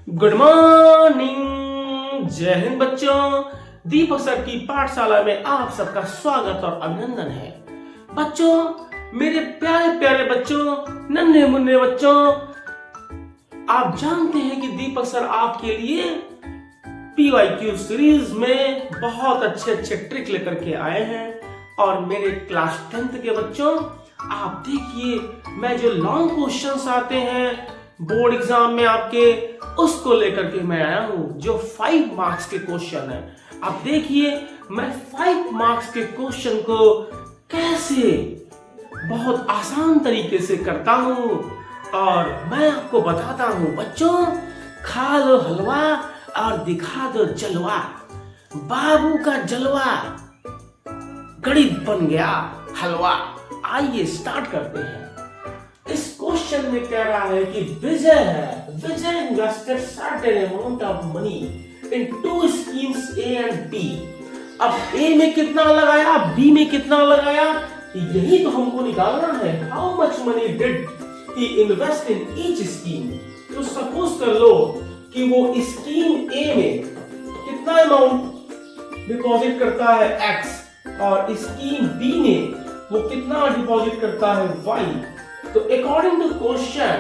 Good morning, जय हिंद बच्चों। दीपक sir की पाठशाला में आप सबका स्वागत और अभिनंदन है। बच्चों, मेरे प्यारे प्यारे बच्चों, नन्हे मुन्ने बच्चों, आप जानते हैं कि दीपक सर आपके लिए PYQ सीरीज में बहुत अच्छे अच्छे ट्रिक लेकर के आए हैं। और मेरे क्लास 10th के बच्चों, आप देखिए, मैं जो लॉन्ग क्वेश्चंस आते हैं बोर्ड एग्जाम में आपके, उसको लेकर के मैं आया हूं, जो 5 मार्क्स के क्वेश्चन है। आप देखिए, मैं 5 मार्क्स के क्वेश्चन को कैसे बहुत आसान तरीके से करता हूं और मैं आपको बताता हूं। बच्चों, खा लो हलवा और दिखा दो जलवा, बाबू का जलवा गणित बन गया हलवा। आइए स्टार्ट करते हैं। इस क्वेश्चन में कह रहा है कि Vijay invested certain amount of money in 2 schemes A and B। अब A में कितना लगाया, B में कितना लगाया, यही तो हमको निकालना है। How much money did he invest in each scheme. तो सपोज कर लो कि वो स्कीम A में कितना अमाउंट डिपॉजिट करता है X और स्कीम B में वो कितना डिपॉजिट करता है Y। तो अकॉर्डिंग टू क्वेश्चन,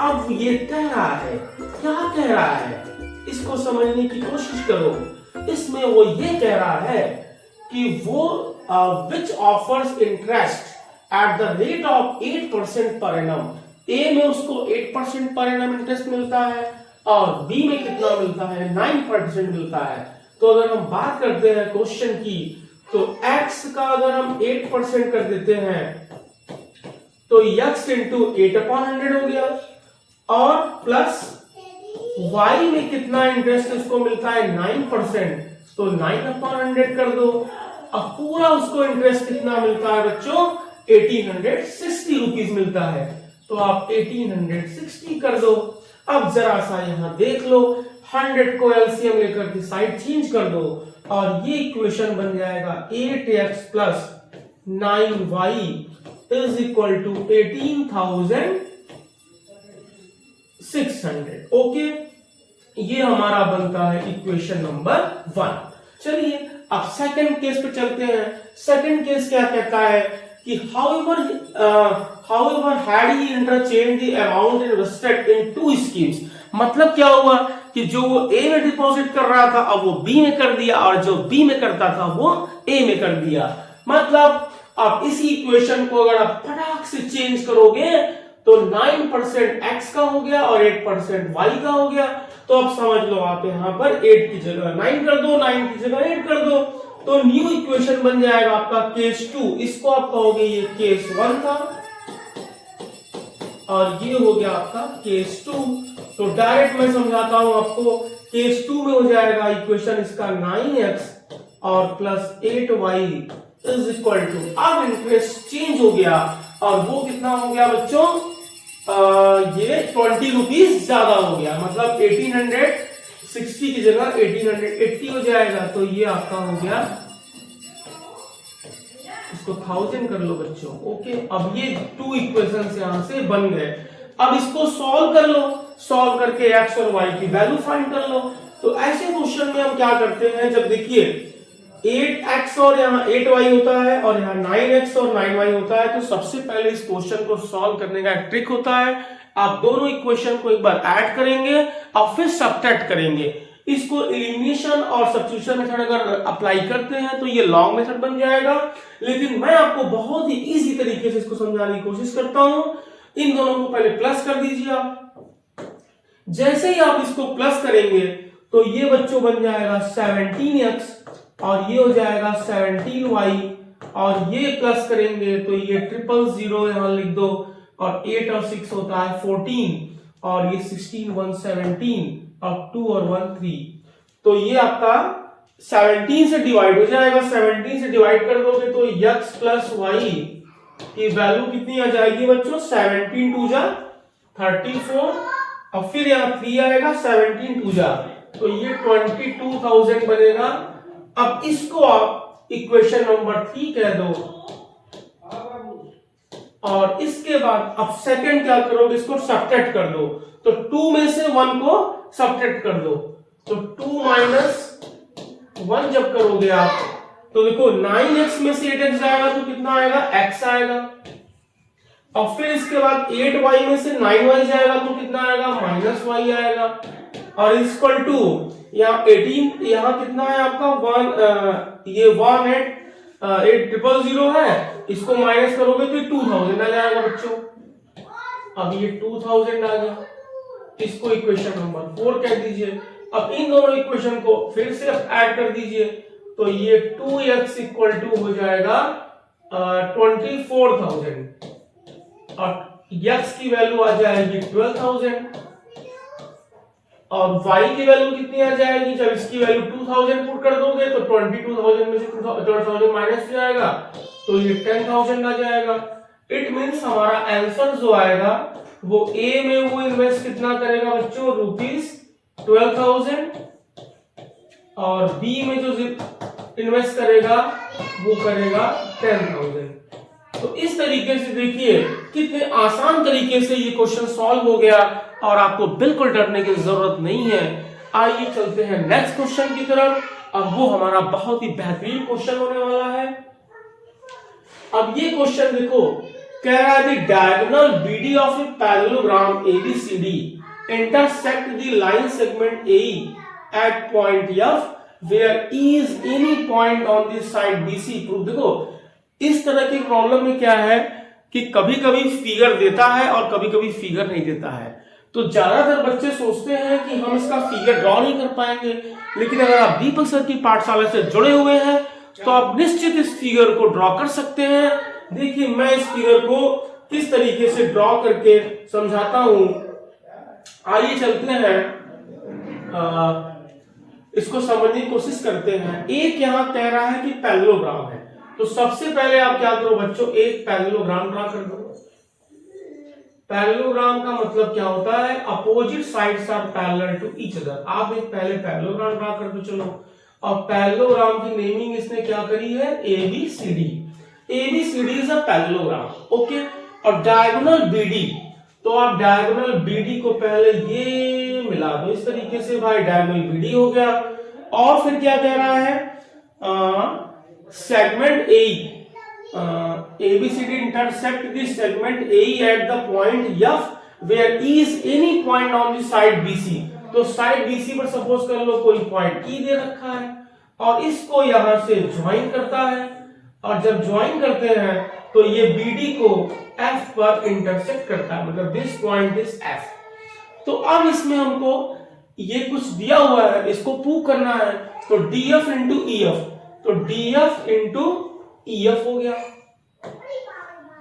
अब ये कह रहा है, क्या कह रहा है, इसको समझने की कोशिश करो। इसमें वो ये कह रहा है कि वो which offers interest at the rate of 8% per annum. ए में उसको 8% पर एनम इंटरेस्ट मिलता है और बी में कितना मिलता है, 9% मिलता है। तो अगर हम बात करते हैं क्वेश्चन की, तो x का अगर हम 8% कर देते हैं तो x इंटू 8/100 हो गया, और प्लस y में कितना इंटरेस्ट उसको मिलता है, 9%, तो 9/100 कर दो। अब पूरा उसको इंटरेस्ट कितना मिलता है बच्चों, 1860 रुपीज मिलता है। तो आप 1860 कर दो। अब जरा सा यहां देख लो, 100 को एलसीएम लेकर के साइड चेंज कर दो और ये इक्वेशन बन जाएगा 8x plus 9y is equal to 18,600। Okay, ये हमारा बनता है इक्वेशन नंबर 1। चलिए अब सेकंड केस पे चलते हैं। सेकंड केस क्या कहता है कि however had he interchanged the amount invested in 2 schemes। मतलब क्या हुआ कि जो वो A में डिपॉजिट कर रहा था अब वो B में कर दिया, और जो B में करता था वो A में कर दिया। मतलब अब इसी इक्वेशन को अगर आप फटाक से चेंज करोगे तो 9% x का हो गया और 8% y का हो गया। तो अब समझ लो, आप यहां पर 8 की जगह 9 कर दो, 9 की जगह 8 कर दो, तो न्यू इक्वेशन बन जाएगा आपका केस 2। इसको आप कहोगे ये केस 1 था और ये हो गया आपका केस 2। तो डायरेक्ट मैं समझाता हूं आपको। केस 2 में हो जाएगा इक्वेशन इसका 9x और plus 8y is equal to, अब इंटरेस्ट चेंज हो गया और वो कितना हो गया बच्चों, ये 20 रुपीज ज्यादा हो गया। मतलब 1860 की जगह 1880 हो जाएगा। तो ये आपका हो गया, इसको 1000 कर लो बच्चों। ओके, अब ये 2 इक्वेशंस यहां से बन गए। अब इसको सॉल्व कर लो, सॉल्व करके x और y की वैल्यू फाइंड कर लो। तो ऐसे क्वेश्चन में हम क्या करते हैं, जब देखिए 8x और यहाँ 8y होता है और यहाँ 9x और 9y होता है, तो सबसे पहले इस क्वेश्चन को सॉल्व करने का एक ट्रिक होता है। आप दोनों इक्वेशन को एक बार ऐड करेंगे और फिर सबट्रैक्ट करेंगे। इसको एलिमिनेशन और सब्स्टिट्यूशन मेथड अगर अप्लाई करते हैं तो ये लॉन्ग मेथड बन जाएगा, लेकिन मैं आपको बहुत ही इजी तरीके से इसको समझाने की कोशिश करता हूं। इन दोनों को पहले प्लस कर दीजिए आप। जैसे ही आप इसको प्लस करेंगे तो ये बच्चों बन जाएगा 17x और ये हो जाएगा 17y, और ये प्लस करेंगे तो ये 000 यहां लिख दो, और 8 और 6 होता है 14, और ये 16 1 17 और 2 और 1 3। तो ये आपका 17 से डिवाइड हो जाएगा। 17 से डिवाइड कर दोगे तो x प्लस y की वैल्यू कितनी आ जाएगी बच्चों, 17 2 जा 34, और फिर यहाँ 3 आएगा, 17 2 जा, तो ये 22,000 बनेगा। अब इसको आप इक्वेशन नंबर 3 कह दो। और इसके बाद अब सेकंड क्या करोगे, इसको सब्ट्रैक्ट कर दो। तो 2 में से 1 को सब्ट्रैक्ट कर दो, तो 2 माइनस 1 जब करोगे आप तो देखो 9x में से 8x जाएगा तो कितना आएगा, x आएगा। और फिर इसके बाद 8y में से 9y जाएगा तो कितना आएगा, माइनस y आएगा। और इक्वल टू यहाँ 18, यहाँ कितना है आपका 1, ये 18000 है, इसको माइनस करोगे तो 2000 आ जाएगा बच्चों। अब ये 2000 आ गया, इसको इक्वेशन नंबर 4 कह दीजिए। अब इन दोनों इक्वेशन को फिर से ऐड कर दीजिए, तो ये 2x इक्वल टू हो जाएगा 24,000 और x की वैल्यू आ जाएगी 12,000 और y की वैल्यू कितनी आ जाएगी, जब इसकी वैल्यू 2000 पुट कर दोगे तो 22,000 में से 12,000 माइनस हो जाएगा तो ये 10,000 आ जाएगा। इट मींस हमारा आंसर जो आएगा वो A में वो इन्वेस्ट कितना करेगा बच्चों, ₹12,000 और B में जो इन्वेस्ट करेगा वो करेगा 10,000। तो इस तरीके से देखिए कितने आसान तरीके से ये क्वेश्चन सॉल्व हो गया और आपको बिल्कुल डरने की जरूरत नहीं है। आइए चलते हैं नेक्स्ट क्वेश्चन की तरफ। अब वो हमारा बहुत ही बेहतरीन क्वेश्चन होने वाला है। अब ये क्वेश्चन देखो, कह रहा है the diagonal BD of a parallelogram ABCD intersect the line segment AE at point F where E is any point on the side BC prove। देखो इस तरह की प्रॉब्लम में क्या है कि कभी कभी फिगर देता है और कभी कभी फिगर नहीं देता है। तो ज्यादातर बच्चे सोचते हैं कि हम इसका फिगर ड्रॉ नहीं कर पाएंगे, लेकिन अगर आप दीपक सर की पाठशाला से जुड़े हुए हैं तो आप निश्चित इस फिगर को ड्रॉ कर सकते हैं। देखिए मैं इस फिगर को किस तरीके से ड्रॉ करके समझाता हूं। आइए चलते हैं, इसको समझने की कोशिश करते हैं। एक यहां कह रहा है कि पैरेललोग्राम है, तो सबसे पहले आप क्या करो बच्चों, एक पैरेललोग्राम ड्रॉ कर दो। पैरेललोग्राम का मतलब क्या होता है, opposite sides are parallel to each other. आप एक पहले पैरेललोग्राम ड्रॉ कर दो चलो। और पैरेललोग्राम की नेमिंग इसने क्या करी है, ABCD। ABCD is a parallelogram, okay. और डायगोनल BD, तो आप डायगोनल BD को पहले ये मिला दो इस तरीके से, भाई डायगोनल BD हो गया। और फिर क्या कह रहा है, segment AE, ABCD intersect the segment AE at the point F where E is any point on the side BC। तो साइड BC पर सपोज कर लो कोई पॉइंट E दे रखा है और इसको यहां से ज्वाइन करता है, और जब ज्वाइन करते हैं तो ये BD को F पर इंटरसेक्ट करता है, मतलब दिस पॉइंट इज F। तो अब इसमें हमको ये कुछ दिया हुआ है, इसको प्रूव करना है। तो DF इंटू EF, तो DF इंटू EF हो गया,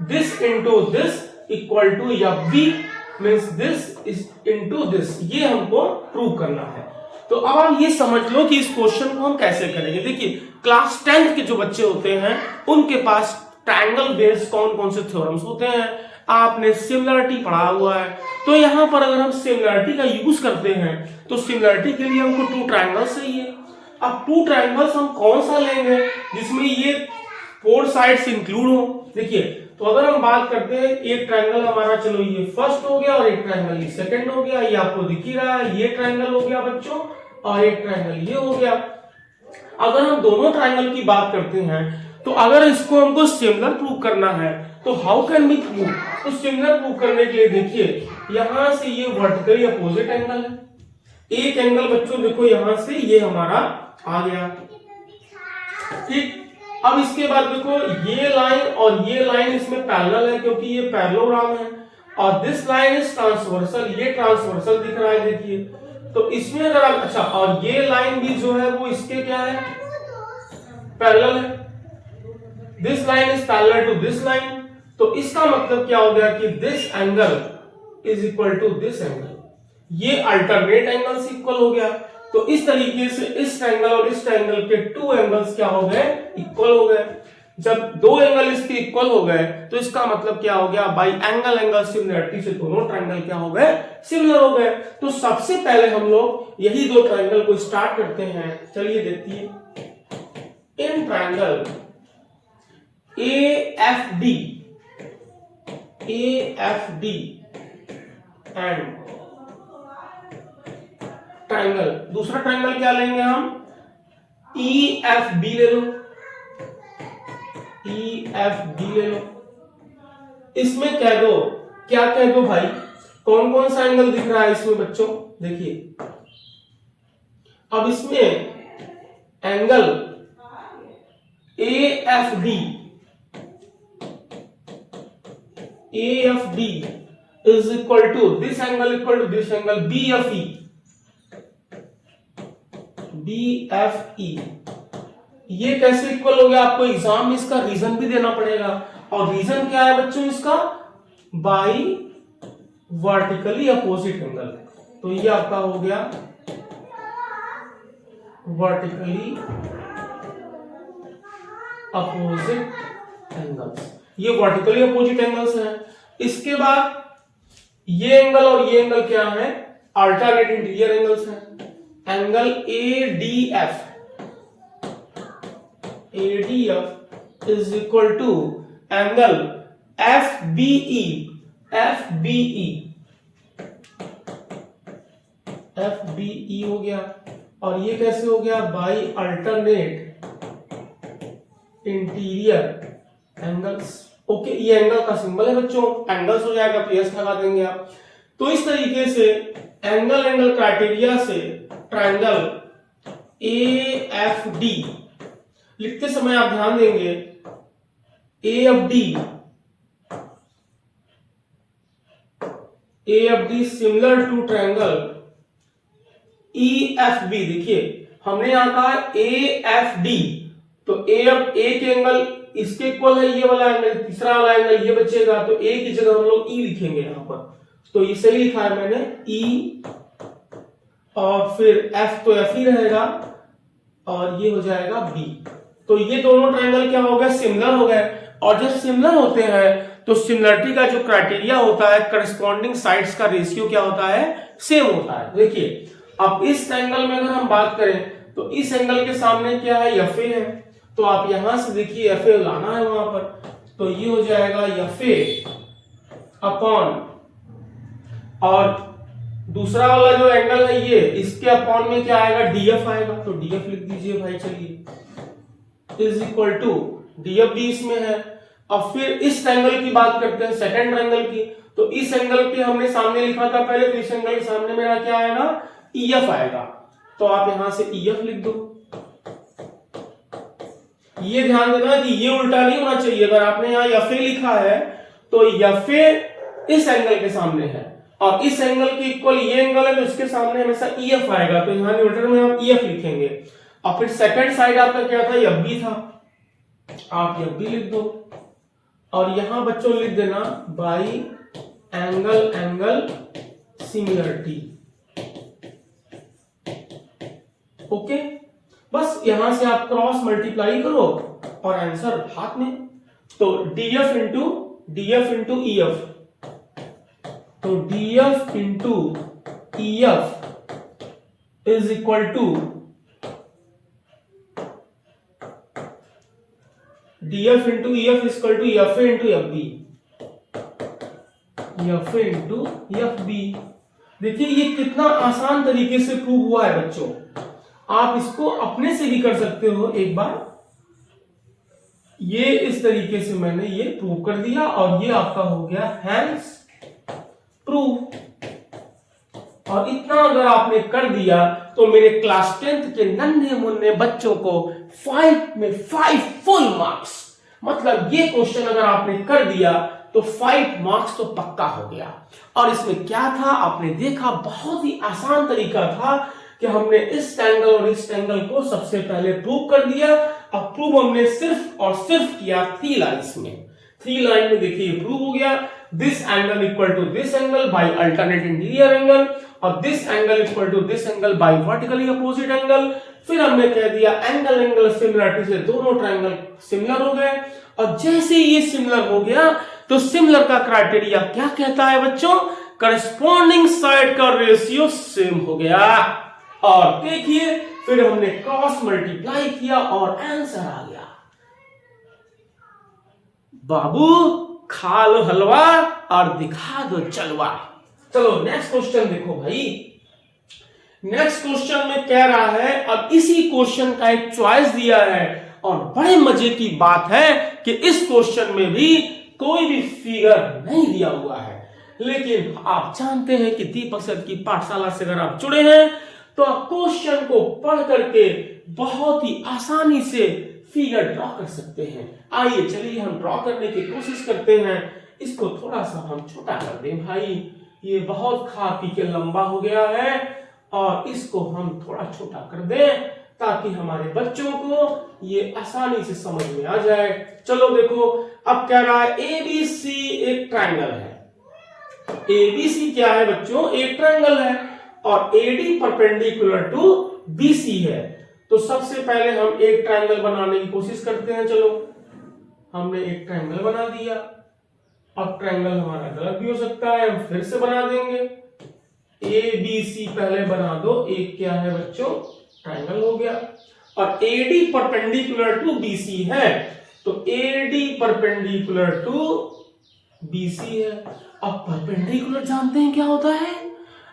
this into this equal to FB means this is into this, ये हमको प्रूव करना है। तो अब आप ये समझ लो कि इस क्वेश्चन को हम कैसे करेंगे। देखिए क्लास 10th के जो बच्चे होते हैं उनके पास ट्रायंगल बेस्ड कौन कौन से थ्योरम्स होते हैं, आपने सिमिलरिटी पढ़ा हुआ है। तो यहां पर अगर हम सिमिलरिटी का यूज करते हैं तो सिमिलरिटी के लिए हमको 2 ट्रायंगल्स चाहिए। अब 2 ट्रायंगल्स हम कौन सा लेंगे जिसमें ये 4 साइड्स इंक्लूड हो। देखिए तो अगर हम बात करते हैं, एक ट्रायंगल हमारा चलो ये फर्स्ट हो गया और एक ट्रायंगल ये सेकंड हो गया, ये आपको दिख ही रहा है, ये ट्रायंगल हो गया बच्चों और एक ट्रायंगल ये हो गया। अगर हम दोनों ट्रायंगल की बात करते हैं तो अगर इसको हमको सिमिलर प्रूव करना है तो हाउ कैन वी प्रूव। तो सिमिलर प्रूव करने के लिए देखिए यहां से ये वर्टिकली अपोजिट एंगल है, एक एंगल बच्चों देखो यहां से ये हमारा आ गया, ठीक। अब इसके बाद देखो ये लाइन और ये लाइन इसमें पैरेलल है क्योंकि ये पैरेललोग्राम है, और दिस लाइन इज ट्रांसवर्सल, ये ट्रांसवर्सल दिख रहा है देखिए। तो इसमें अगर आप अच्छा, और ये लाइन भी जो है वो इसके क्या है, पैरेलल है, this line is parallel to this line. तो इसका मतलब क्या हो गया कि this angle is equal to this angle, ये अल्टरनेट एंगल्स इक्वल हो गया। तो इस तरीके से इस ट्रायंगल और इस ट्रायंगल के 2 एंगल्स क्या हो गए, इक्वल हो गए। जब 2 एंगल इसके इक्वल हो गए तो इसका मतलब क्या हो गया, बाई एंगल सिमिलरिटी से दोनों ट्रायंगल क्या हो गए, सिमिलर हो गए। तो सबसे पहले हम लोग यही 2 ट्रायंगल को स्टार्ट करते हैं। चलिए देखिए, in triangle AFD AFD and triangle, दूसरा ट्राइंगल क्या लेंगे हम, EFB ले लो, EFB ले लो। इसमें कह दो, क्या कह दो भाई, कौन कौन सा एंगल दिख रहा है इसमें बच्चों, देखिए अब इसमें angle AFD is equal to this angle equal to this angle BFE, ये कैसे इक्वल हो गया, आपको एग्जाम में इसका रीजन भी देना पड़ेगा, और रीजन क्या है बच्चों इसका, बाई वर्टिकली अपोजिट एंगल। तो ये आपका हो गया वर्टिकली अपोजिट एंगल्स, ये वर्टिकली अपोजिट एंगल्स हैं। इसके बाद ये एंगल और ये एंगल क्या है, अल्टरनेट इंटीरियर एंगल्स हैं। Angle ADF is equal to angle FBE हो गया, और ये कैसे हो गया, by alternate interior angles. Okay, ये एंगल का सिंबल है बच्चों, एंगल्स हो जाएगा तो यस लगा देंगे आप। तो इस तरीके से एंगल क्राइटेरिया से ट्रायंगल AFD लिखते समय आप ध्यान देंगे, AFD similar to triangle EFB। देखिए हमने यहां कहा AFD, तो A के एंगल इसके इक्वल है, ये वाला एंगल, तीसरा वाला एंगल ये बचेगा, तो A की जगह हम लोग E लिखेंगे यहां पर। तो ये सही लिखा है मैंने E, और फिर F तो F ही रहेगा, और ये हो जाएगा B। तो ये दोनों ट्रायंगल क्या हो गए, सिमिलर हो गए। और जब सिमिलर होते हैं तो सिमिलरिटी का जो क्राइटेरिया होता है, करस्पॉन्डिंग साइड्स का रेशियो क्या होता है, सेम होता है। देखिए अब इस एंगल में अगर हम बात करें तो इस एंगल के सामने क्या है, FA है, तो आप यहां से देखिए FA लाना है वहां पर, तो ये हो जाएगा FA अपॉन, और दूसरा वाला जो एंगल है ये, इसके अपॉन में क्या आएगा, DF आएगा, तो DF लिख दीजिए भाई, चलिए इज इक्वल टू DF भी इसमें है। अब फिर इस एंगल की बात करते हैं, सेकंड एंगल की, तो इस एंगल के हमने सामने लिखा था पहले, तो इस एंगल के सामने मेरा क्या आएगा, EF आएगा, तो आप यहां से EF लिख दो। ये ध्यान देना कि ये उल्टा नहीं होना चाहिए, अगर आपने यहां FA लिखा है तो FA इस एंगल के सामने है, और इस एंगल के इक्वल ये एंगल है, तो इसके सामने हमेशा EF आएगा, तो यहां न्यूटन में आप EF लिखेंगे। और फिर सेकंड साइड आपका क्या था, FB था, आप FB लिख दो, और यहां बच्चों लिख देना बाई एंगल सिमिलरिटी। ओके, बस यहां से आप क्रॉस मल्टीप्लाई करो और आंसर हाथ में। तो DF इंटू EF, तो DF into EF is equal to DF into EF is equal to FA into FB, FA into FB। देखिए ये कितना आसान तरीके से प्रूव हुआ है बच्चों, आप इसको अपने से भी कर सकते हो एक बार। ये इस तरीके से मैंने ये प्रूव कर दिया, और ये आपका हो गया हैंस प्रूव। और इतना अगर आपने कर दिया तो मेरे क्लास 10th के नन्हे मुन्ने बच्चों को 5 में 5 फुल मार्क्स, मतलब ये क्वेश्चन अगर आपने कर दिया तो 5 मार्क्स तो पक्का हो गया। और इसमें क्या था आपने देखा, बहुत ही आसान तरीका था कि हमने इस एंगल और इस एंगल को सबसे पहले प्रूव कर दिया। अब प्रूव हमने सिर्फ और सिर्फ किया 3 लाइंस में, 3 लाइन में देखिए प्रूव हो गया। This angle equal to this angle by alternate interior angle, और this angle equal to this angle by vertically opposite angle. फिर हमने कह दिया एंगल सिमिलरिटी से दोनों ट्रायंगल सिमिलर हो गए, और जैसे ये सिमिलर हो गया तो सिमिलर का क्राइटेरिया क्या कहता है बच्चों, करस्पॉन्डिंग साइड का रेशियो सेम हो गया। और देखिए फिर हमने क्रॉस मल्टीप्लाई किया और आंसर आ गया। बाबू खा लो हलवा और दिखा दो जलवा। चलो नेक्स्ट क्वेश्चन देखो भाई। नेक्स्ट क्वेश्चन में कह रहा है, अब इसी क्वेश्चन का एक चॉइस दिया है और बड़े मजे की बात है कि इस क्वेश्चन में भी कोई भी फिगर नहीं दिया हुआ है, लेकिन आप जानते हैं कि दीपक सर की पाठशाला से अगर आप जुड़े हैं तो आप क्वेश्चन को पढ़ करके बहुत ही आसानी से फिगर ड्रॉ कर सकते हैं। आइए चलिए हम ड्रॉ करने की कोशिश करते हैं। इसको थोड़ा सा हम छोटा कर दें भाई, ये बहुत खा पी के लंबा हो गया है और इसको हम थोड़ा छोटा कर दें ताकि हमारे बच्चों को ये आसानी से समझ में आ जाए। चलो देखो, अब कह रहा है ABC एक ट्रायंगल है। ABC क्या है बच्चों? एक ट्रायंगल है और AD परपेंडिकुलर टू BC है। तो सबसे पहले हम एक ट्रायंगल बनाने की कोशिश करते हैं। चलो, हमने एक ट्रायंगल बना दिया। अब ट्रायंगल हमारा गलत भी हो सकता है, हम फिर से बना देंगे। ABC पहले बना दो, एक क्या है बच्चों? ट्रायंगल हो गया। और AD परपेंडिकुलर टू BC है, तो AD परपेंडिकुलर टू BC है। अब परपेंडिकुलर जानते हैं क्या होता है?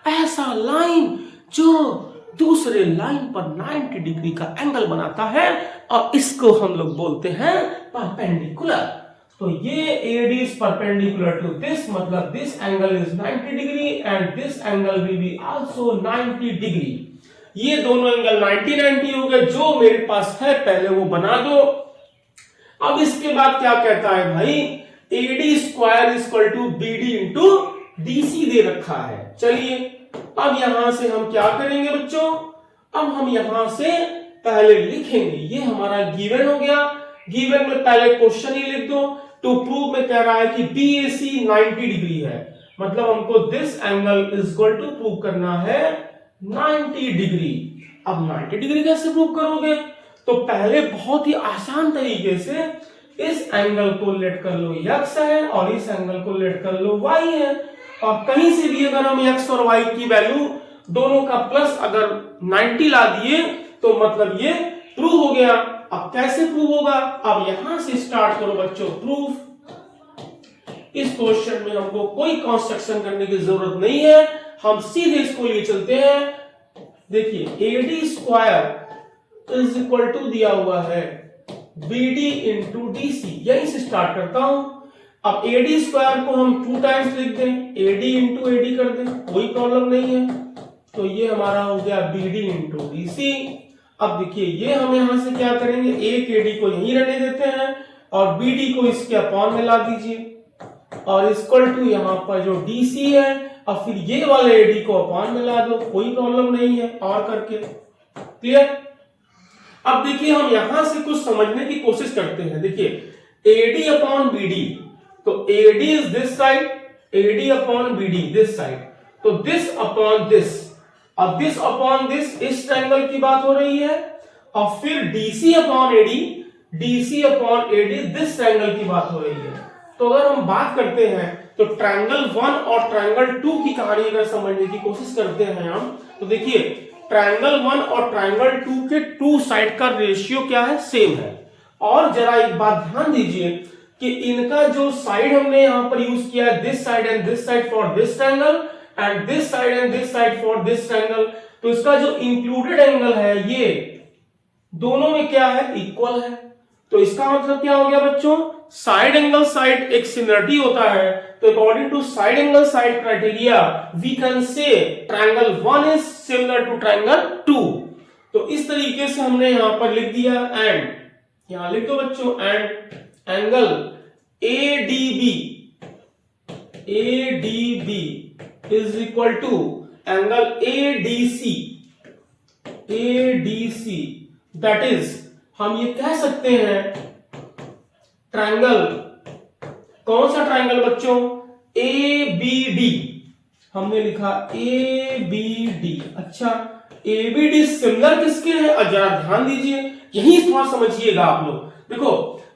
ऐसा लाइन जो दूसरे लाइन पर 90 डिग्री का एंगल बनाता है और इसको हम लोग बोलते हैं परपेंडिकुलर। तो ये AD is perpendicular to this, मतलब this angle is 90 degree and this angle will be also 90 degree. ये दोनों एंगल 90 हो गए। जो मेरे पास है पहले वो बना दो। अब इसके बाद क्या कहता है भाई? AD square equal to BD into DC दे रखा है। चलिए अब यहां से हम क्या करेंगे बच्चों? अब हम यहां से पहले लिखेंगे, ये हमारा गिवन हो गया। गिवन में पहले क्वेश्चन ही लिख दो। टू प्रूव में कह रहा है कि BAC 90 डिग्री है, मतलब हमको this angle is equal to prove करना है 90 डिग्री। अब 90 डिग्री कैसे प्रूव करोगे? तो पहले बहुत ही आसान तरीके से इस एंगल को लेट कर लो x है और इस एंगल को लेट कर लो y है, और कहीं से भी अगर हम x और y की वैल्यू दोनों का प्लस अगर 90 ला दिए तो मतलब ये प्रूव हो गया। अब कैसे प्रूव होगा? अब यहां से स्टार्ट करो बच्चों प्रूफ। इस क्वेश्चन में हमको कोई कंस्ट्रक्शन करने की जरूरत नहीं है, हम सीधे इसको लिए चलते हैं। देखिए AD square is equal to दिया हुआ है BD इंटू DC, यहीं से स्टार्ट करता हूं। अब AD स्क्वायर को हम 2 टाइम्स लिख दें, AD इंटू AD कर दें, कोई प्रॉब्लम नहीं है। तो ये हमारा हो गया BD इंटू DC। अब देखिए ये हम यहां से क्या करेंगे, एक AD को यहीं रहने देते हैं और BD को इसके अपॉन में ला दीजिए और इक्वल टू यहां पर जो DC है और फिर ये वाले AD को अपॉन में ला दो, कोई प्रॉब्लम नहीं है और करके। क्लियर? अब देखिए हम यहां से कुछ समझने की कोशिश करते हैं। देखिए AD अपॉन BD, तो AD is this side, AD upon BD this side, तो दिस अपॉन दिस और दिस अपॉन दिस, इस ट्रायंगल की बात हो रही है। और फिर DC upon AD, DC upon AD this triangle की बात हो रही है। तो अगर हम बात करते हैं तो ट्रायंगल 1 और ट्रायंगल 2 की कहानी अगर समझने की कोशिश करते हैं हम, तो देखिए ट्रायंगल 1 और ट्रायंगल 2 के 2 साइड का रेशियो क्या है? सेम है। और जरा एक बात ध्यान दीजिए कि इनका जो साइड हमने यहां पर यूज किया है, this side and this side for this triangle and this side and this side for this triangle, तो इसका जो इंक्लूडेड एंगल है ये दोनों में क्या है? इक्वल है। तो इसका मतलब क्या हो गया बच्चों? साइड एंगल साइड एक सिमिलरिटी होता है। तो according to side angle side criteria we can say triangle 1 is similar to triangle 2। तो इस तरीके से हमने यहां पर लिख दिया एंड, यहां लिख दो बच्चों and angle ADB is equal to angle ADC, that is हम ये कह सकते हैं ट्रायंगल, कौन सा ट्रायंगल बच्चों? ABD, हमने लिखा ABD। अच्छा ABD सिमिलर किसके है? जरा ध्यान दीजिए, यही थोड़ा समझिएगा आप लोग। देखो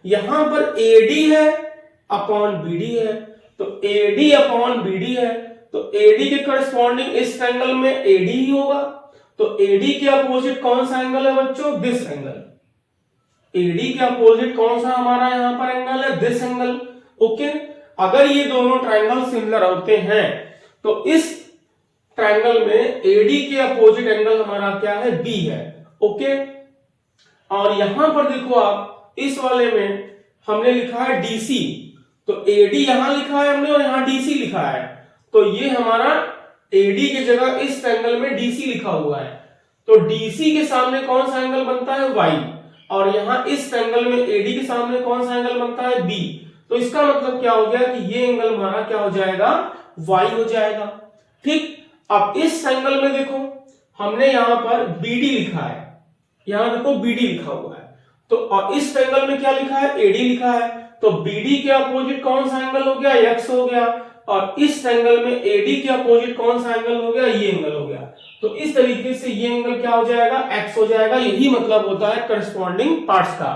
यहां पर AD है अपॉन BD है, तो AD अपॉन BD है, तो AD के करस्पॉन्डिंग इस ट्रायंगल में AD ही होगा। तो AD के अपोजिट कौन सा एंगल है बच्चों? This angle. AD के अपोजिट कौन सा हमारा यहां पर एंगल है? This angle. ओके, अगर ये दोनों ट्रायंगल सिमिलर होते हैं तो इस ट्रायंगल में एडी के अपोजिट एंगल हमारा क्या है, बी है। ओके, और यहां पर देखो आप इस वाले में हमने लिखा है डीसी, तो एडी यहां लिखा है हमने और यहां डीसी लिखा है, तो ये हमारा एडी की जगह इस ट्रायंगल में डीसी लिखा हुआ है, तो डीसी के सामने कौन सा एंगल बनता है, वाई, और यहां इस ट्रायंगल में एडी के सामने कौन सा एंगल बनता है, बी। तो इसका मतलब क्या हो गया कि ये एंगल हमारा क्या हो जाएगा, वाई हो जाएगा। ठीक, अब इस एंगल में देखो हमने यहां पर बीडी लिखा है, यहां देखो बीडी लिखा हुआ है, तो और इस ट्रायंगल में क्या लिखा है, एडी लिखा है, तो बीडी के अपोजिट कौन सा एंगल हो गया, एक्स हो गया, और इस ट्रायंगल में एडी के अपोजिट कौन सा एंगल हो गया, ये एंगल हो गया। तो इस तरीके से ये एंगल क्या हो जाएगा, एक्स हो जाएगा। यही मतलब होता है करस्पॉन्डिंग पार्ट्स का।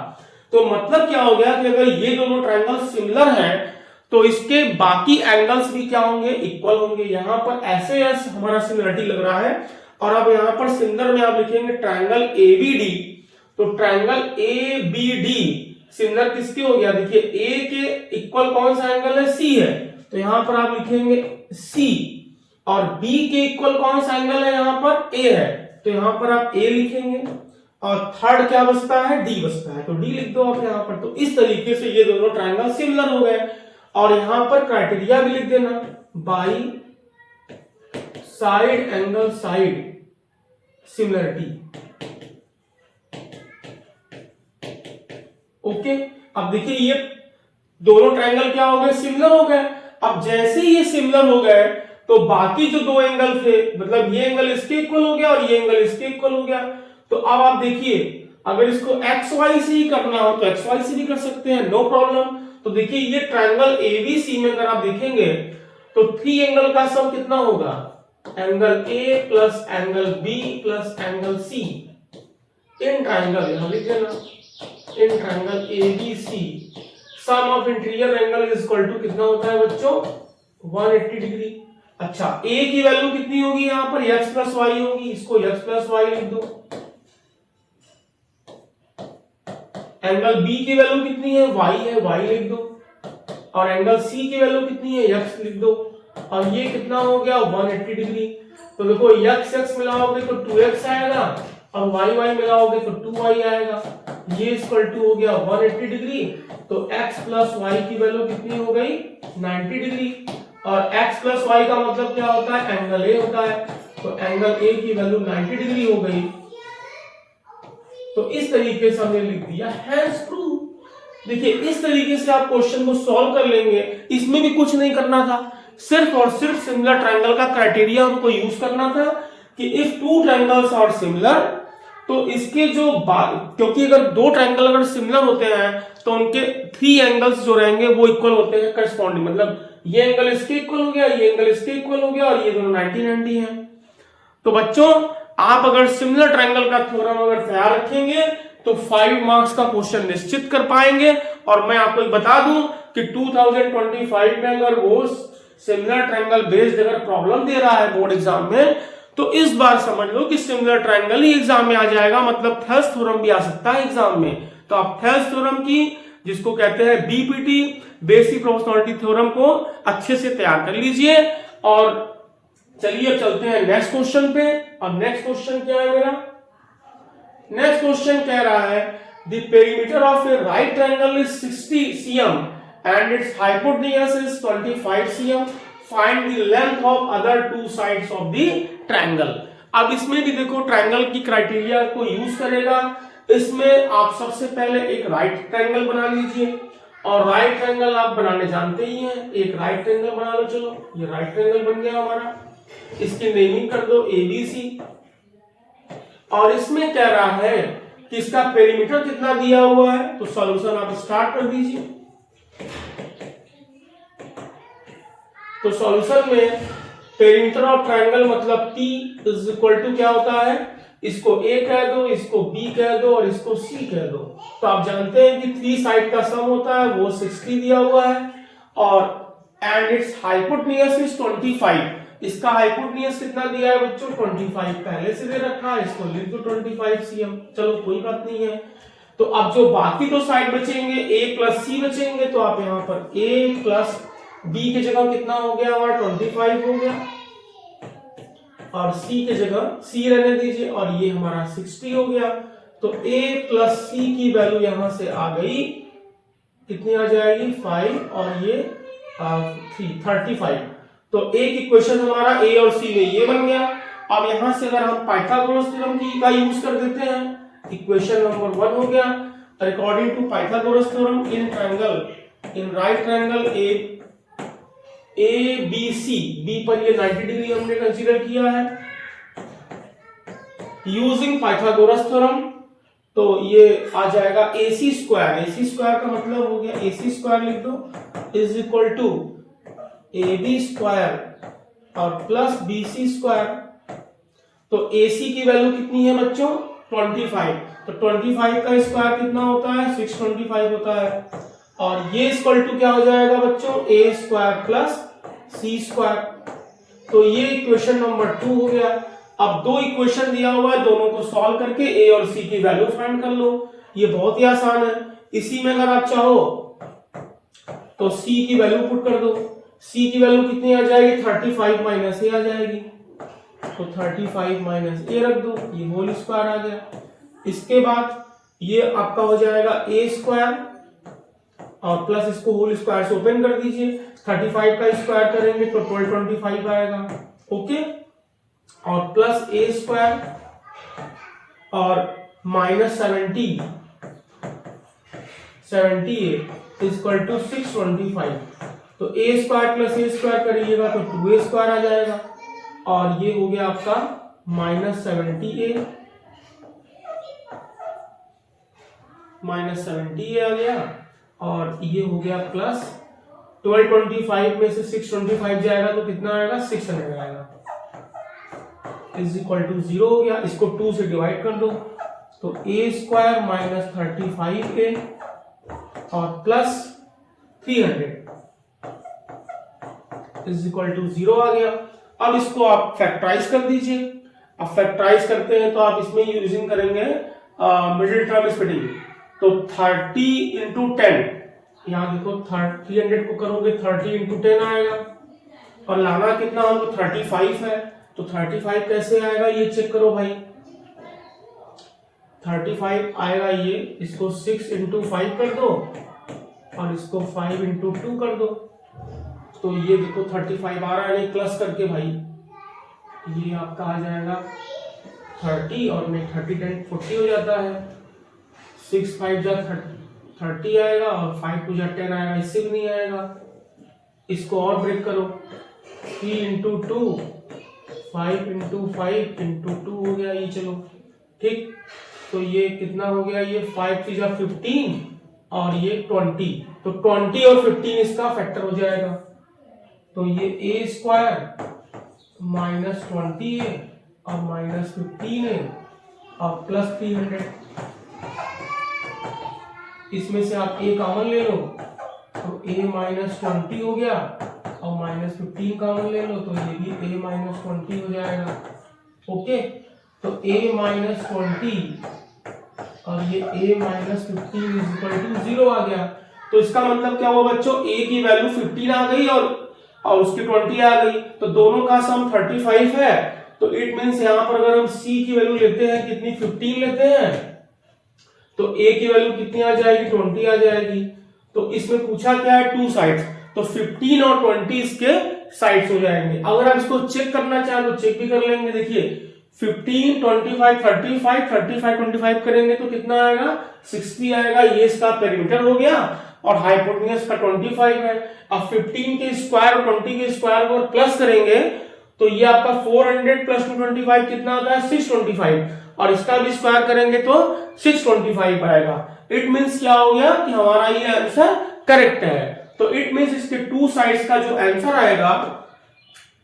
तो मतलब क्या हो गया कि अगर ये दोनों ट्रायंगल सिमिलर हैं तो इसके बाकी एंगल्स भी क्या होंगे, इक्वल होंगे। यहां पर ऐसे हमारा सिमिलरिटी लग रहा है। और अब यहां पर सिमिलर में आप लिखेंगे ट्रायंगल एबीडी, तो ट्रायंगल एबीडी सिमिलर किसके हो गया, देखिए ए के इक्वल कौन सा एंगल है, सी है, तो यहां पर आप लिखेंगे सी, और बी के इक्वल कौन सा एंगल है, यहां पर ए है, तो यहां पर आप ए लिखेंगे, और थर्ड क्या बचता है, डी बचता है, तो डी लिख दो आप यहां पर। तो इस तरीके से ये दोनों ट्रायंगल सिमिलर हो गए। और यहां पर क्राइटेरिया भी लिख देना, by side angle side similarity. Okay, अब देखिए ये दोनों ट्रायंगल क्या हो गए, सिमिलर हो गए। अब जैसे ये सिमिलर हो गए तो बाकी जो दो एंगल थे, मतलब ये एंगल इसके इक्वल हो गया और ये एंगल इसके इक्वल हो गया। तो अब आप देखिए अगर इसको एक्स वाई से ही करना हो तो एक्स वाई से भी कर सकते हैं, नो प्रॉब्लम। तो देखिए ये ट्रायंगल एबीसी में अगर आप देखेंगे तो थ्री एंगल का सम कितना होगा, angle A plus angle B plus angle C in triangle, यहां लिख देना, in triangle ABC sum of interior angle is equal to कितना होता है बच्चों, 180 डिग्री। अच्छा, ए की वैल्यू कितनी होगी, यहां पर x प्लस वाई होगी, इसको x प्लस वाई लिख दो। एंगल बी की वैल्यू कितनी है, y है, y लिख दो, और एंगल सी की वैल्यू कितनी है, x लिख दो, और ये कितना हो गया 180 डिग्री। तो देखो x x मिलाओगे तो 2x आएगा, और y y मिलाओगे तो 2y आएगा, ये इक्वल टू हो गया 180 डिग्री। तो x प्लस वाई की वैल्यू कितनी हो गई, 90 डिग्री, और x प्लस वाई का मतलब क्या होता है, एंगल ए होता है, तो एंगल ए की वैल्यू 90 डिग्री हो गई। तो इस तरीके से हमने लिख दिया हैंस प्रूफ। देखिए इस तरीके से आप क्वेश्चन को सॉल्व कर लेंगे, इसमें भी कुछ नहीं करना था, सिर्फ और सिर्फ सिमिलर ट्रायंगल का क्राइटेरिया हमको यूज करना था कि if two triangles are similar, तो इसके जो क्योंकि अगर दो ट्रायंगल अगर सिमिलर होते हैं तो उनके थ्री एंगल्स जो रहेंगे वो इक्वल होते हैं करस्पॉन्डिंग, मतलब ये एंगल इसके इक्वल हो गया, ये एंगल इसके इक्वल हो गया, और ये दोनों 90-90 हैं। तो बच्चों आप अगर सिमिलर ट्रायंगल का थ्योरम अगर तैयार रखेंगे तो 5 मार्क्स का क्वेश्चन निश्चित कर पाएंगे। और मैं आपको बता दूं कि 2025 में अगर वो सिमिलर ट्रायंगल बेस्ड अगर प्रॉब्लम दे रहा है बोर्ड एग्जाम में, तो इस बार समझ लो कि सिमिलर ट्रायंगल ही एग्जाम में आ जाएगा, मतलब थेल्स थ्योरम भी आ सकता है एग्जाम में। तो आप थेल्स थ्योरम की, जिसको कहते हैं बीपीटी, बेसिक प्रोपोर्शनलिटी थ्योरम को अच्छे से तैयार कर लीजिए। और चलिए चलते हैं नेक्स्ट क्वेश्चन पे। और नेक्स्ट क्वेश्चन क्या है मेरा, नेक्स्ट क्वेश्चन कह रहा है the perimeter of A right triangle is 60 cm and it's hypotenuse is 25 cm, find the length of other two sides of the triangle. अब इसमें भी देखो ट्रायंगल की क्राइटेरिया को यूज करेगा। इसमें आप सबसे पहले एक राइट ट्रायंगल बना लीजिए, और राइट ट्रायंगल आप बनाने जानते ही हैं, एक राइट ट्रायंगल बना लो। चलो ये राइट ट्रायंगल बन गया हमारा, इसकी नेमिंग कर दो एबीसी। और इसमें कह रहा है कि इसका पेरीमीटर कितना दिया हुआ है, तो सॉल्यूशन आप स्टार्ट कर दीजिए। तो सॉल्यूशन में पेरीमीटर ऑफ ट्रायंगल मतलब P इज इक्वल टू क्या होता है, इसको A कह दो, इसको B कह दो, और इसको C कह दो। तो आप जानते हैं कि 3 साइड का सम होता है, वो 60 दिया हुआ है, और एंड इट्स हाइपोटेन्यूज इज 25। इसका हाइपोटेन्यूज कितना दिया है बच्चों, 25 पहले से दे रखा है, इसको लिख दो 25 cm। चलो कोई बात नहीं है। तो अब जो बाकी दो साइड बचेंगे A प्लस C बचेंगे, तो आप यहाँ पर A प्लस बी की जगह कितना हो गया हमारा 25 हो गया, और सी की जगह सी रहने दीजिए, और ये हमारा 60 हो गया। तो a प्लस सी की वैल्यू यहां से आ गई, कितनी आ जाएगी 5, और ये 35। तो एक इक्वेशन हमारा a और c में ये बन गया। अब यहां से अगर हम पाइथागोरस थ्योरम का यूज कर देते हैं, इक्वेशन नंबर 1 हो गया। According to Pythagoras theorem in triangle, in right triangle A B C, B पर ये 90 डिग्री हमने कंसीडर किया है यूजिंग पाइथागोरस थ्योरम। तो ये आ जाएगा AC स्क्वायर, AC स्क्वायर का मतलब हो गया AC स्क्वायर लिख दो is equal to AB square और प्लस BC स्क्वायर। तो AC की वैल्यू कितनी है बच्चों 25, तो 25 का स्क्वायर कितना होता है 625 होता है, और ये इक्वल टू क्या हो जाएगा बच्चों A square plus C square. तो ये इक्वेशन नंबर 2 हो गया। अब दो इक्वेशन दिया हुआ है, दोनों को सॉल्व करके A और C की वैल्यू फाइंड कर लो। ये बहुत ही आसान है। इसी में अगर आप चाहो तो C की वैल्यू पुट कर दो। C की वैल्यू कितनी आ जाएगी 35 माइनस A आ जाएगी, तो 35 माइनस A रख दो, ये होल स्क्वायर आ गया। इसके बाद ये आपका हो जाएगा A स्क्वायर और प्लस इसको होल स्क्वायर से ओपन कर दीजिए, 35 का स्क्वायर करेंगे तो 1225 आएगा, ओके। और प्लस A स्क्वायर और माइनस 70 इक्वल टू 625। तो A square plus A square करिएगा तो 2A स्क्वायर आ जाएगा, और ये हो गया आपका माइनस 70A आ गया, और ये हो गया प्लस 1225 में से 625 जाएगा तो कितना आएगा 600 आएगा, इज इक्वल टू 0 हो गया। इसको 2 से डिवाइड कर दो, तो A स्क्वायर माइनस 35A और प्लस 300 इज इक्वल टू 0 आ गया। अब इसको आप फैक्टराइज कर दीजिए। अब फैक्टराइज करते हैं तो आप इसमें यूजिंग करेंगे मिडिल टर्म स्प्लिटिंग। तो 30 इंटू 10, यहाँ देखो 300 को करोगे 30 इंटू 10 आएगा, और लाना कितना हमको 35 है, तो 35 कैसे आएगा ये चेक करो भाई। 35 आएगा ये, इसको 6 इंटू 5 कर दो और इसको 5 इंटू 2 कर दो, तो ये देखो 35 आ रहा है, प्लस करके भाई ये आपका आ जाएगा 30 और में 30 10 40 हो जाता है। 6 5 जा 30 आएगा और 5 2 जा 10 आएगा, इससे भी नहीं आएगा। इसको और ब्रेक करो, 3 इंटू 2 5 इंटू 5 इंटू 2 हो गया ये, चलो ठीक। तो ये कितना हो गया, ये 5 3 जा 15 और ये 20, तो 20 और 15 इसका फैक्टर हो जाएगा। तो ये A स्क्वायर माइनस 20 है और माइनस 15 है और प्लस 300। इसमें से आप A कॉमन ले लो, तो A माइनस 20 हो गया और माइनस 15 कॉमन ले लो, तो ये भी A माइनस 20 हो जाएगा, ओके। तो A माइनस 20 और ये A minus 15 is equal to 0 आ गया। तो इसका मतलब क्या हुआ बच्चों, A की वैल्यू 15 आ गई और उसकी 20 आ गई, तो दोनों का सम 35 है। तो इट मींस यहाँ पर अगर हम C की वैल्यू लेते हैं कितनी 15 लेते हैं, तो A की वैल्यू कितनी आ जाएगी 20 आ जाएगी। तो इसमें पूछा क्या है 2 साइड्स, तो 15 और 20 इसके साइड्स हो जाएंगे। अगर आप इसको चेक करना चाहें तो चेक भी कर लेंगे। देखिए 15 25 35 35 25 करेंगे तो कितना आएगा 60 आएगा, ये इसका पेरीमीटर हो गया और हाइपोटेन्यूज का 25 है। अब 15 के स्क्वायर और 20 के स्क्वायर को प्लस करेंगे तो ये आपका 400 प्लस 225 कितना आता है 625, और इसका भी स्क्वायर करेंगे तो 625 आएगा। इट मींस क्या हो गया कि हमारा ये आंसर करेक्ट है। तो इट मींस इसके 2 साइड्स का जो आंसर आएगा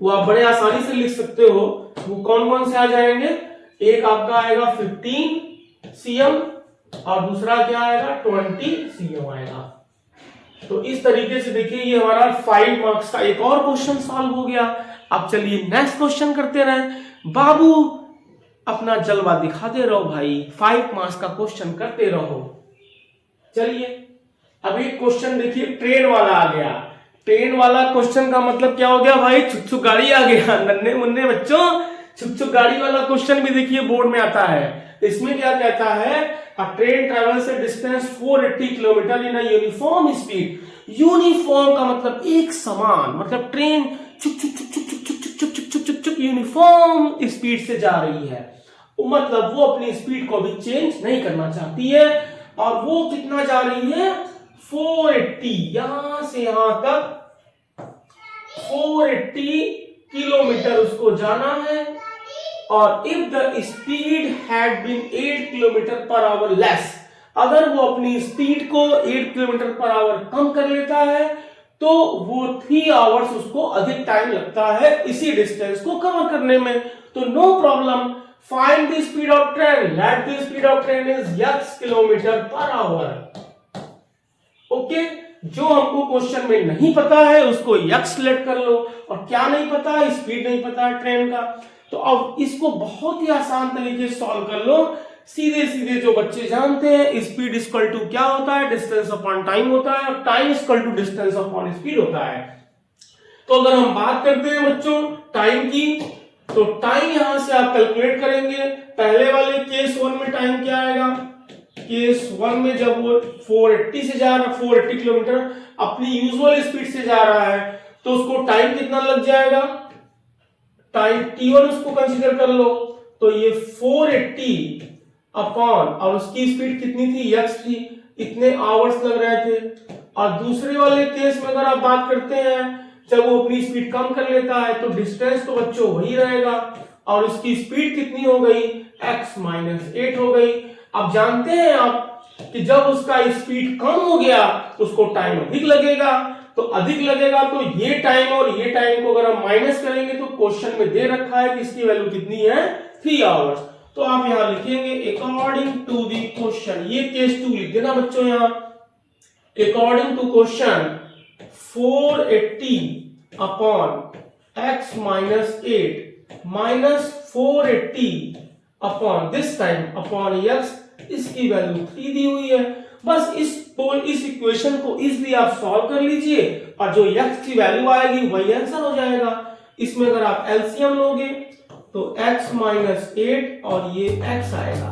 वो आप बड़े आसानी से लिख सकते हो। वो कौन कौन से आ जाएंगे, एक आपका आएगा 15 cm और दूसरा क्या आएगा 20 cm आएगा। तो इस तरीके से देखिए ये हमारा 5 मार्क्स का एक और क्वेश्चन सॉल्व हो गया। अब चलिए नेक्स्ट क्वेश्चन करते रहे। बाबू अपना जलवा दिखाते रहो भाई, 5 मार्क्स का क्वेश्चन करते रहो। चलिए अब एक क्वेश्चन देखिए ट्रेन वाला आ गया। ट्रेन वाला क्वेश्चन का मतलब क्या हो गया भाई, छुक छुक गाड़ी आ गया। नन्हे मुन्ने बच्चों, छुक छुक गाड़ी वाला क्वेश्चन भी देखिए बोर्ड में आता है। इसमें क्या कहता है, अ train travels a distance 480 kilometre in a uniform speed. Uniform का मतलब एक समान, मतलब ट्रेन छुक छुक छुक छुक छुक छुक छुक छुक छुक छुक छुक यूनिफॉर्म स्पीड से जा रही है। मतलब वो अपनी स्पीड को भी चेंज नहीं करना चाहती है। और वो कितना जा रही है, 480, यहां से यहां तक 480 किलोमीटर उसको जाना है। और if the speed had been 8 kilometre per hour less, अगर वो अपनी स्पीड को 8 किलोमीटर पर आवर कम कर लेता है तो वो 3 आवर्स उसको अधिक टाइम लगता है इसी डिस्टेंस को कवर करने में। तो no problem, find the speed of train, let the speed of train is x kilometre per hour. Okay, जो हमको क्वेश्चन में नहीं पता है उसको x सेलेक्ट कर लो, और क्या नहीं पता है, स्पीड नहीं पता है ट्रेन का। तो अब इसको बहुत ही आसान तरीके से सॉल्व कर लो। सीधे सीधे जो बच्चे जानते हैं, स्पीड इक्वल टू क्या होता है, डिस्टेंस अपॉन टाइम होता है, और time equal to distance upon speed होता है। तो अगर हम बात करते हैं बच्चों टाइम की, तो टाइम यहां से आप कैलकुलेट करेंगे। पहले वाले केस 1 में टाइम क्या आएगा, केस 1 में जब वो 480 से जा रहा, 480 किलोमीटर अपनी यूजुअल स्पीड से जा रहा है, तो उसको टाइम कितना लग जाएगा, टाइम t1 उसको कंसीडर कर लो। तो ये 480 अपॉन, और उसकी स्पीड कितनी थी, x थी, इतने आवर्स लग रहे थे। और दूसरे वाले केस में अगर आप बात करते हैं, जब वो अपनी स्पीड कम कर लेता है तो डिस्टेंस तो बच्चों वही रहेगा, और उसकी स्पीड कितनी हो गई, x माइनस 8 हो गई। अब जानते हैं आप कि जब उसका स्पीड कम हो गया उसको टाइम अधिक लगेगा, तो अधिक लगेगा तो ये टाइम और ये टाइम को अगर हम माइनस करेंगे तो क्वेश्चन में दे रखा है कि इसकी वैल्यू कितनी है, 3 आवर्स। तो आप यहां लिखेंगे अकॉर्डिंग टू द क्वेश्चन, ये केस 2 लिख देना बच्चों यहां, according to question 480 upon x minus 8 minus 480 upon this time upon x, इसकी वैल्यू 3 दी हुई है। बस इस इक्वेशन को इजीली आप सॉल्व कर लीजिए, और जो x की वैल्यू आएगी वही आंसर हो जाएगा। इसमें अगर आप एलसीएम लोगे तो x माइनस 8 और ये x आएगा।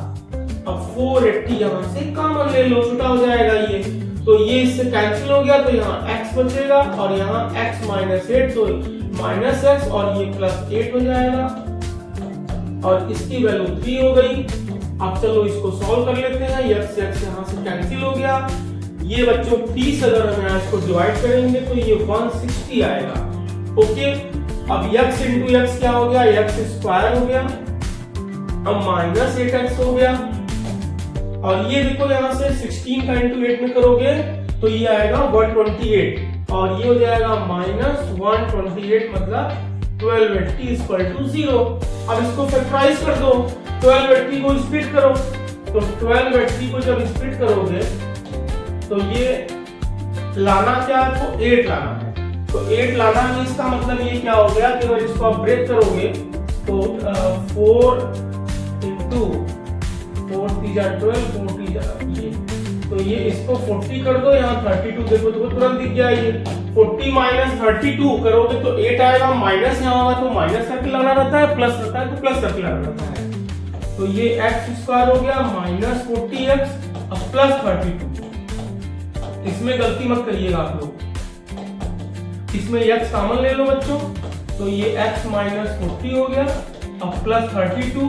अब 480 यहां से कॉमन ले लो, छुटा हो जाएगा ये, तो ये इससे कैंसिल हो गया, तो यहाँ x बचेगा, और यहाँ x माइनस 8 तो माइनस x, और ये प्लस 8 हो जाएगा, और इसकी वैल्यू 3 हो गई। अब चलो इसको सॉल्व कर लेते हैं, x यहाँ से कैंसिल हो गया। ये बच्चों 30 अगर हम यहाँ इसको डिवाइड करेंगे तो ये 160 आएगा। ओके, अब x इंटू एक्स क्या हो गया, x स्क्वायर हो गया, अब माइनस 8x हो गया, और ये देखो यहाँ से 16 का इंटू 8 में करोगे तो ये आएगा 128, और ये हो जाएगा माइनस 128, मतलब 1280 इक्वल टू 0। अब इसको फैक्टराइज कर दो, 1280 को स्प्लिट करो, तो 1280 को जब स्प्लिट करोगे तो ये लाना क्या है, तो 8 लाना है। तो 8 लाना है, इसका मतलब ये क्या हो गया कि अगर इसको आप ब्रेक करोगे तो 4 इंटू 4 3 12, 4 3 ये, तो ये इसको 40 कर दो, यहाँ 32 देखो तो तुरंत दिख गया। ये 40 माइनस 32 करोगे तो 8 आएगा, माइनस यहाँ होगा तो माइनस करके लाना रहता है, प्लस रहता है तो प्लस करके लाना रहता है। तो ये x स्क्वायर हो गया माइनस 40x अब प्लस 32। इसमें गलती मत करिएगा आप लोग, इसमें x कॉमन ले लो बच्चों, तो ये x माइनस 40 हो गया, अब प्लस 32,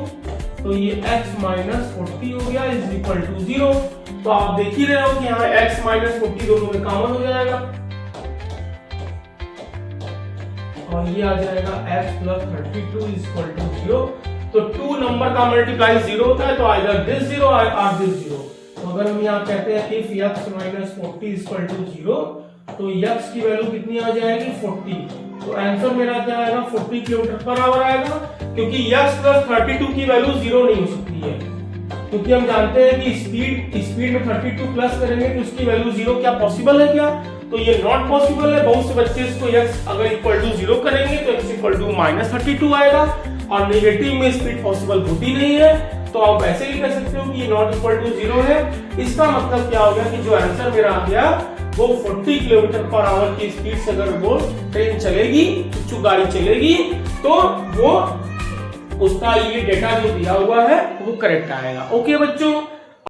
तो ये x माइनस 40 हो गया इज इक्वल टू 0। तो आप देख ही रहे हो कि यहाँ x माइनस 40 दोनों में कॉमन हो जाएगा, और ये आ जाएगा x plus 32 is equal to 0। तो 2 नंबर का मल्टीप्लाई 0 होता है, तो आएगा दिस 0 और दिस 0। तो अगर हम यहाँ कहते हैं if x minus 40 is equal to 0, तो x की वैल्यू कितनी आ जाएगी, 40। तो आंसर मेरा क्या आएगा, 40 किलोमीटर पर आवर आएगा, क्योंकि x प्लस 32 की वैल्यू 0 नहीं हो सकती है, क्योंकि हम जानते हैं कि स्पीड में 32 प्लस करेंगे तो उसकी वैल्यू 0 क्या पॉसिबल है क्या, तो ये नॉट पॉसिबल है। बहुत से बच्चे इसको x अगर इक्वल टू 0 करेंगे तो x इक्वल टू माइनस 32 आएगा, और नेगेटिव में स्पीड पॉसिबल होती नहीं है, तो आप ऐसे ही कह सकते हो कि ये नॉट इक्वल टू 0 है। इसका मतलब क्या हो गया कि जो आंसर मेरा आ गया वो 40 किलोमीटर पर आवर की स्पीड से अगर वो ट्रेन चलेगी, चुच्चू गाड़ी चलेगी, तो वो उसका ये डेटा जो दिया हुआ है वो करेक्ट आएगा। ओके बच्चों।